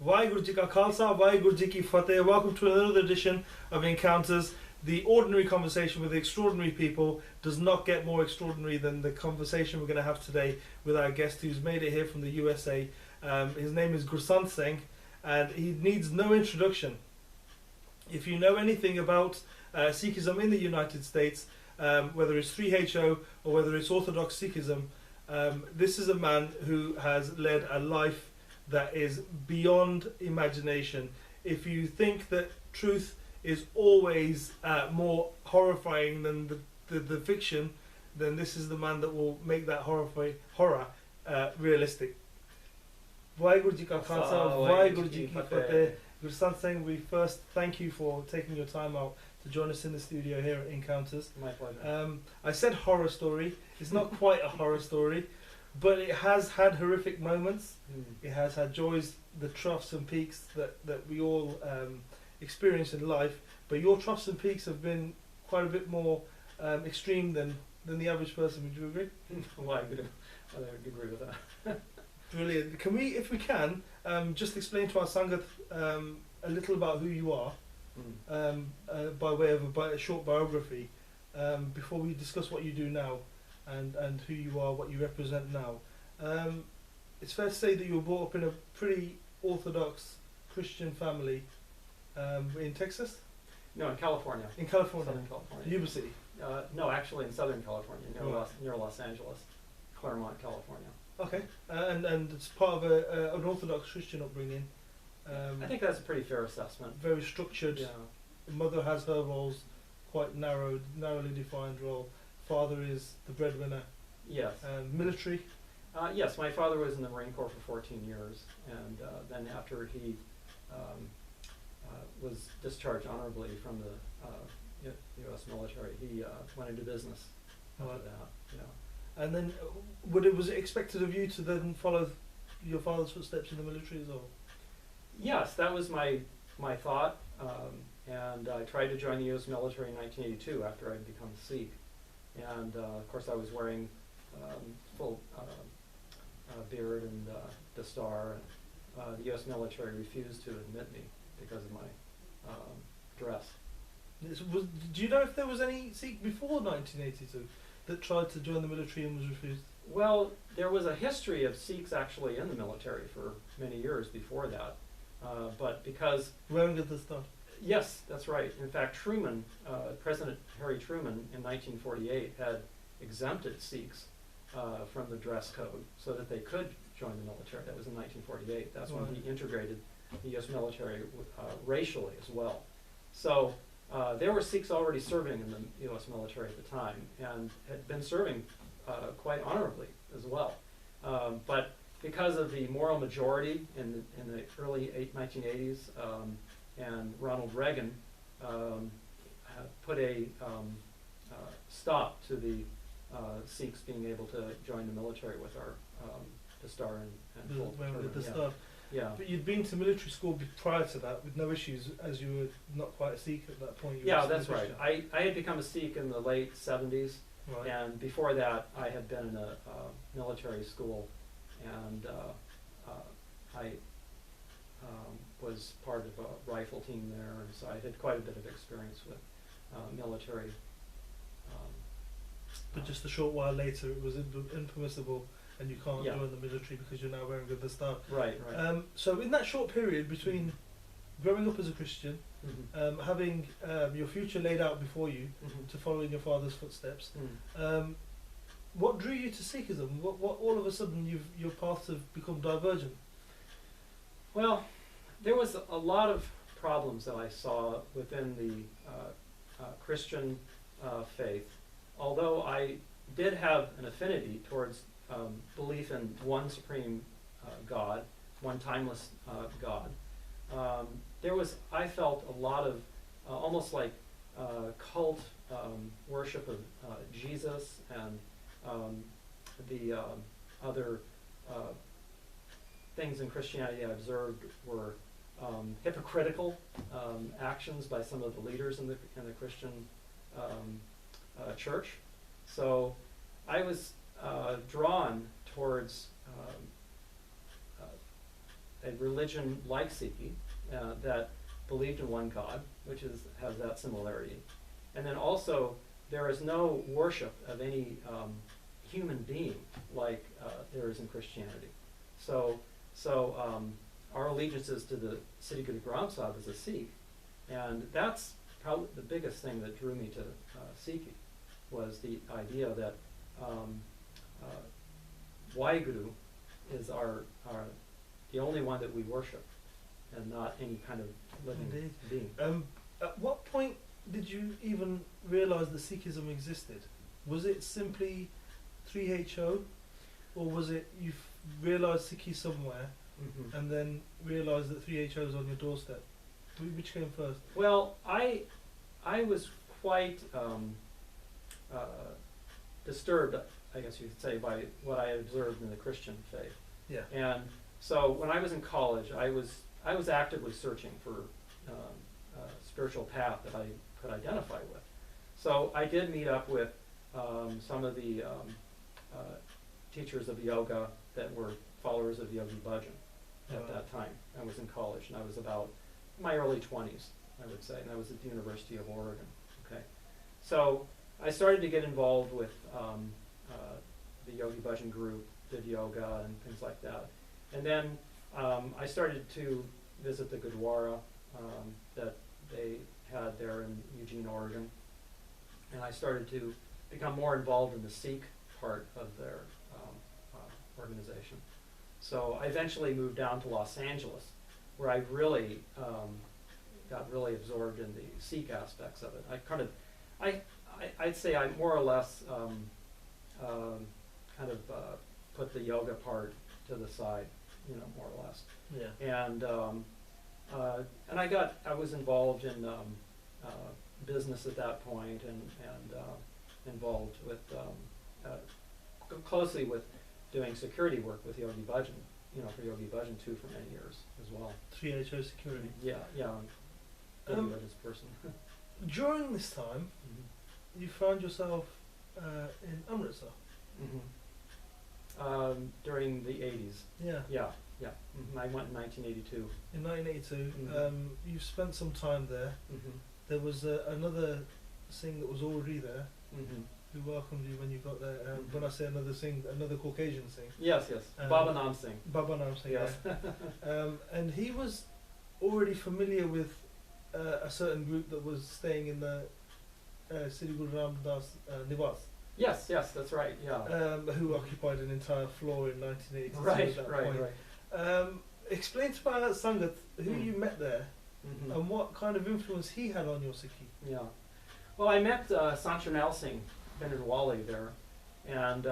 Vaheguru Ji Ka Khalsa, Vaheguru Ji Ki Fateh. Welcome to another edition of Encounters. The ordinary conversation with extraordinary people does not get more extraordinary than the conversation we're going to have today with our guest who's made it here from the USA. His name is Gursant Singh, and he needs no introduction. If you know anything about Sikhism in the United States, whether it's 3HO or whether it's Orthodox Sikhism, this is a man who has led a life that is beyond imagination. If you think that truth is always more horrifying than the fiction, then this is the man that will make that horror realistic. Vaheguru Ji Ka Khalsa, Vaheguru Ji Ki Fateh. Gursant Singh, we first thank you for taking your time out to join us in the studio here at Encounters. My pleasure. I said horror story. It's not quite a horror story, but it has had horrific moments. It has had joys, the troughs and peaks that we all experience in life. But your troughs and peaks have been quite a bit more extreme than the average person. Would you agree? Well, I would agree with that. Brilliant. Can we, if we can, just explain to our Sangattv a little about who you are, by way of a short biography, before we discuss what you do now and who you are, what you represent now. It's fair to say that you were brought up in a pretty orthodox Christian family in Texas? No, in California. In California? Southern California. Yuba City? No, actually in Southern California, Right. near Los Angeles, Claremont, California. Okay, and it's part of an Orthodox Christian upbringing. I think that's a pretty fair assessment. Very structured. Yeah. The mother has her roles, quite narrowly defined role. Father is the breadwinner. Yes. Military. Yes, my father was in the Marine Corps for 14 years, and then after he was discharged honorably from the U.S. military, he went into business after Right. that. Yeah. And then, was it expected of you to then follow your father's footsteps in the military as well? Yes, that was my thought, and I tried to join the U.S. military in 1982 after I'd become a Sikh, and of course I was wearing full beard and dastar, and the U.S. military refused to admit me because of my dress. Do you know if there was any Sikh before 1982 that tried to join the military and was refused? Well, there was a history of Sikhs actually in the military for many years before that, but because... Wearing a dastar? Yes, that's right. In fact, Truman, President Harry Truman in 1948 had exempted Sikhs from the dress code so that they could join the military. That was in 1948. That's when he integrated the U.S. military racially as well. So there were Sikhs already serving in the U.S. military at the time and had been serving quite honorably as well. But because of the moral majority in the early 1980s, and Ronald Reagan put a stop to the Sikhs being able to join the military with our dastar and full turban. Yeah. But you'd been to military school prior to that with no issues, as you were not quite a Sikh at that point. Yeah, that's right. I had become a Sikh in the late 70s, right. And before that I had been in a military school, and I was part of a rifle team there, and so I had quite a bit of experience with military. But just a short while later it was impermissible and you can't Yeah. join the military because you're now wearing a dastar. Right. So in that short period between growing up as a Christian, Mm-hmm. having your future laid out before you to follow in your father's footsteps, what drew you to Sikhism? What all of a sudden your paths have become divergent? Well, there was a lot of problems that I saw within the Christian faith. Although I did have an affinity towards belief in one supreme God, one timeless God, there was, I felt, a lot of almost like cult worship of Jesus, and the other things in Christianity I observed were hypocritical actions by some of the leaders in the Christian church. So I was drawn towards a religion like Sikhi that believed in one God, which has that similarity. And then also, there is no worship of any human being like there is in Christianity. So our allegiance is to the Sri Guru Granth Sahib as a Sikh, and that's probably the biggest thing that drew me to Sikhi, was the idea that Waheguru is the only one that we worship, and not any kind of living being. At what point did you even realise that Sikhism existed? Was it simply 3HO, or was it you realised Sikhi somewhere and then realised that 3HO was on your doorstep? Which came first? Well, I was quite disturbed, I guess you could say, by what I had observed in the Christian faith. Yeah. And so when I was in college, I was actively searching for a spiritual path that I could identify with. So I did meet up with some of the teachers of yoga that were followers of Yogi Bhajan at that time. I was in college, and I was about my early 20s, I would say, and I was at the University of Oregon. Okay, so I started to get involved with the Yogi Bhajan group, did yoga and things like that, and then I started to visit the Gurdwara that they had there in Eugene, Oregon, and I started to become more involved in the Sikh part of their organization. So I eventually moved down to Los Angeles, where I really got really absorbed in the Sikh aspects of it. I'd say I more or less put the yoga part to the side, more or less. Yeah. And I was involved in business at that point, and involved with closely with doing security work with Yogi Bhajan, for Yogi Bhajan too, for many years as well. 3HO security. Yeah. Yogi Bhajan's person. During this time, you found yourself in Amritsar. During the 80s. Yeah. Yeah. I went in 1982. In 1982, you spent some time there. There was another Singh that was already there, who welcomed you when you got there. When I say another Singh, another Caucasian Singh. Yes. Baba Nam Singh. Baba Nam Singh. Yes. Yeah. And he was already familiar with a certain group that was staying in the Sri Guru Ramdas Nivas. Yes, that's right. Yeah. Who occupied an entire floor in 1982. Right. Explain to me about Sangat, who you met there, and what kind of influence he had on your Sikhi. Yeah. Well, I met Sangattv Singh Bindrawali there, and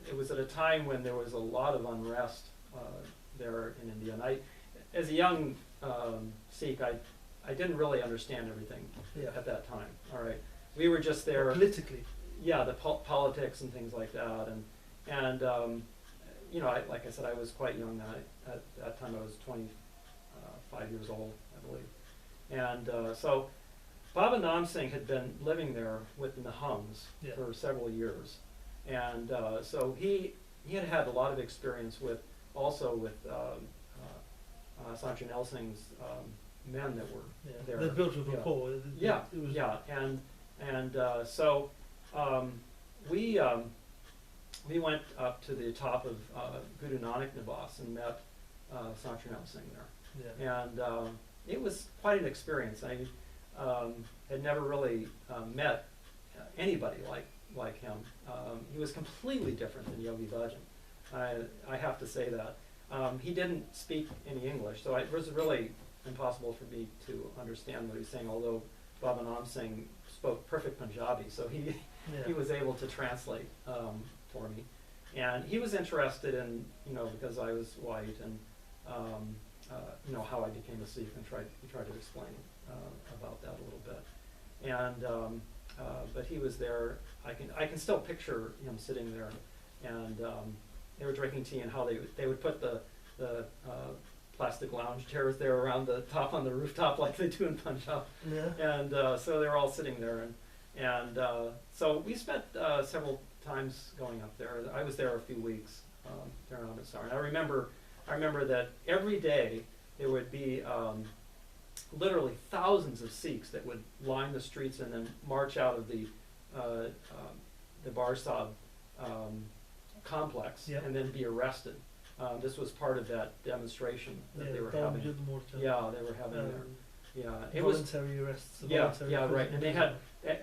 it was at a time when there was a lot of unrest there in India. And as a young Sikh, I didn't really understand everything at that time. All right, we were just there politically. Yeah, the politics and things like that, and like I said, I was quite young then. At that time, I was 25 years old, I believe, and so Baba Nam Singh had been living there within the Hums for several years, and so he had a lot of experience with Sangattv Singh's men that were there. They built a rapport. So we went up to the top of Guru Nanak Nivas and met Sangattv Singh there. Yeah. And it was quite an experience. I had never really met anybody like him. He was completely different than Yogi Bhajan. I have to say that. He didn't speak any English, so it was really impossible for me to understand what he was saying, although Baba Nam Singh spoke perfect Punjabi, so he was able to translate for me. And he was interested in, because I was white, and how I became a Sikh, and he tried to explain about that a little bit. And but he was there. I can still picture him sitting there, and they were drinking tea, and how they would put the plastic lounge chairs there around the top on the rooftop like they do in Punjab. Yeah. And so they were all sitting there, and so we spent several times going up there. I was there a few weeks there in Amritsar, and I remember I remember that every day there would be literally thousands of Sikhs that would line the streets and then march out of the Barsab complex Yeah. and then be arrested. This was part of that demonstration that they were having. Yeah, they were having there. Yeah, it was voluntary arrests. yeah, Voluntary yeah, right. prison And they had.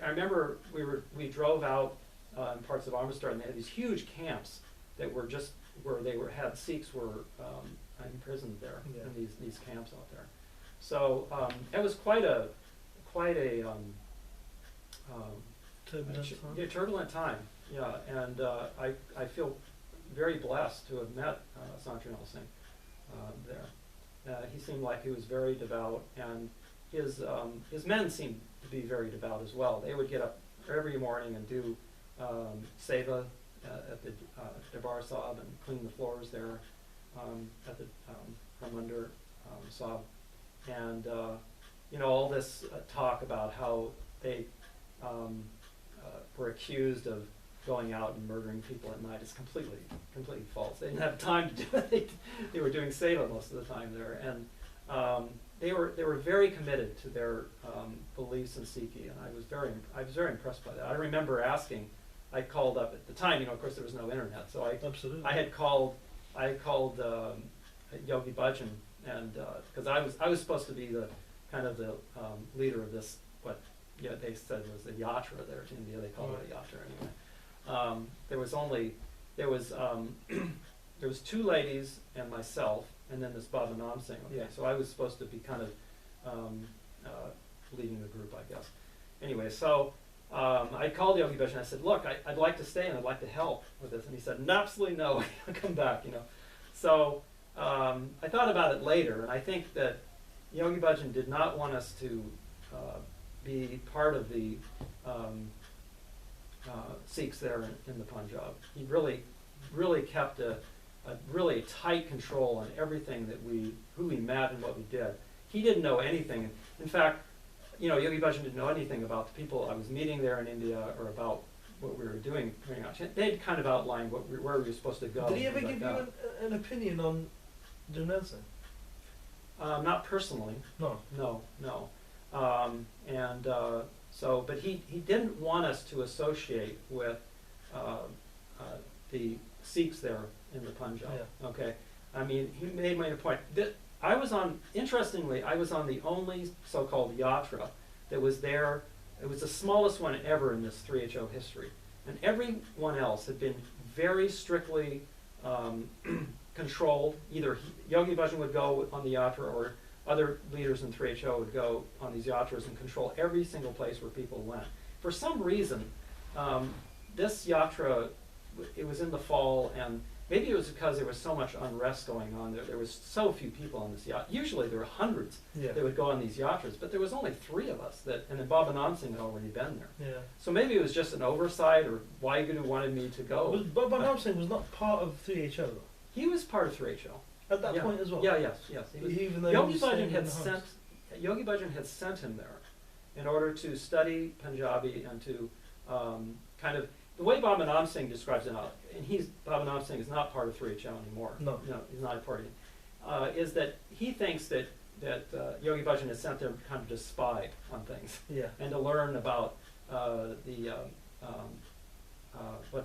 I remember we drove out in parts of Amritsar, and they had these huge camps that were just where had Sikhs were imprisoned there Yeah. in these camps out there. So it was quite a turbulent time. Yeah, and I feel very blessed to have met Sangattv Singh there. He seemed like he was very devout, and his men seemed to be very devout as well. They would get up every morning and do seva at the Darbar Sahib and clean the floors there at the Harmandir Sahib, and all this talk about how they were accused of going out and murdering people at night is completely false. They didn't have time to do it. They were doing seva most of the time there, and they were very committed to their beliefs in Sikhi, and I was very impressed by that. I remember asking. I called up at the time. Of course, there was no internet, so I had called Yogi Bhajan, and because I was supposed to be the kind of the leader of this they said was the yatra there to India. They called it a yatra anyway. There was two ladies and myself, and then this Baba Nam Singh. Okay, Yeah. so I was supposed to be kind of leading the group, I guess. Anyway, so I called Yogi Bhajan and I said, look, I'd like to stay and I'd like to help with this. And he said, absolutely no, come back, So I thought about it later, and I think that Yogi Bhajan did not want us to be part of the Sikhs there in the Punjab. He really kept a really tight control on everything that who we met and what we did. He didn't know anything. In fact, Yogi Bhajan didn't know anything about the people I was meeting there in India or about what we were doing pretty much. They'd kind of outlined where we were supposed to go. Did he ever give you an opinion on Gursant Singh? Not personally. No. No. But he didn't want us to associate with the Sikhs there in the Punjab. Yeah. Okay. I mean, he made a point. Interestingly, I was on the only so-called yatra that was there. It was the smallest one ever in this 3HO history. And everyone else had been very strictly controlled. Either Yogi Bhajan would go on the yatra, or other leaders in 3HO would go on these yatras and control every single place where people went. For some reason, this yatra, it was in the fall, and maybe it was because there was so much unrest going on there. There was so few people on this yacht. Usually there were hundreds that would go on these yatras, but there was only 3 of us, and then Baba Nam Singh had already been there. Yeah. So maybe it was just an oversight, or Waheguru wanted me to go. Baba Nam Singh was not part of 3HO though. He was part of 3HO. At that point as well? Yeah, yes. Even though Yogi Bhajan had sent him there in order to study Punjabi and to kind of, the way Baba Nam Singh describes it now, and Baba Nam Singh is not part of 3HO anymore. No, he's not a part of it. Is that he thinks that Yogi Bhajan is sent there kind of to spy on things, and to learn about what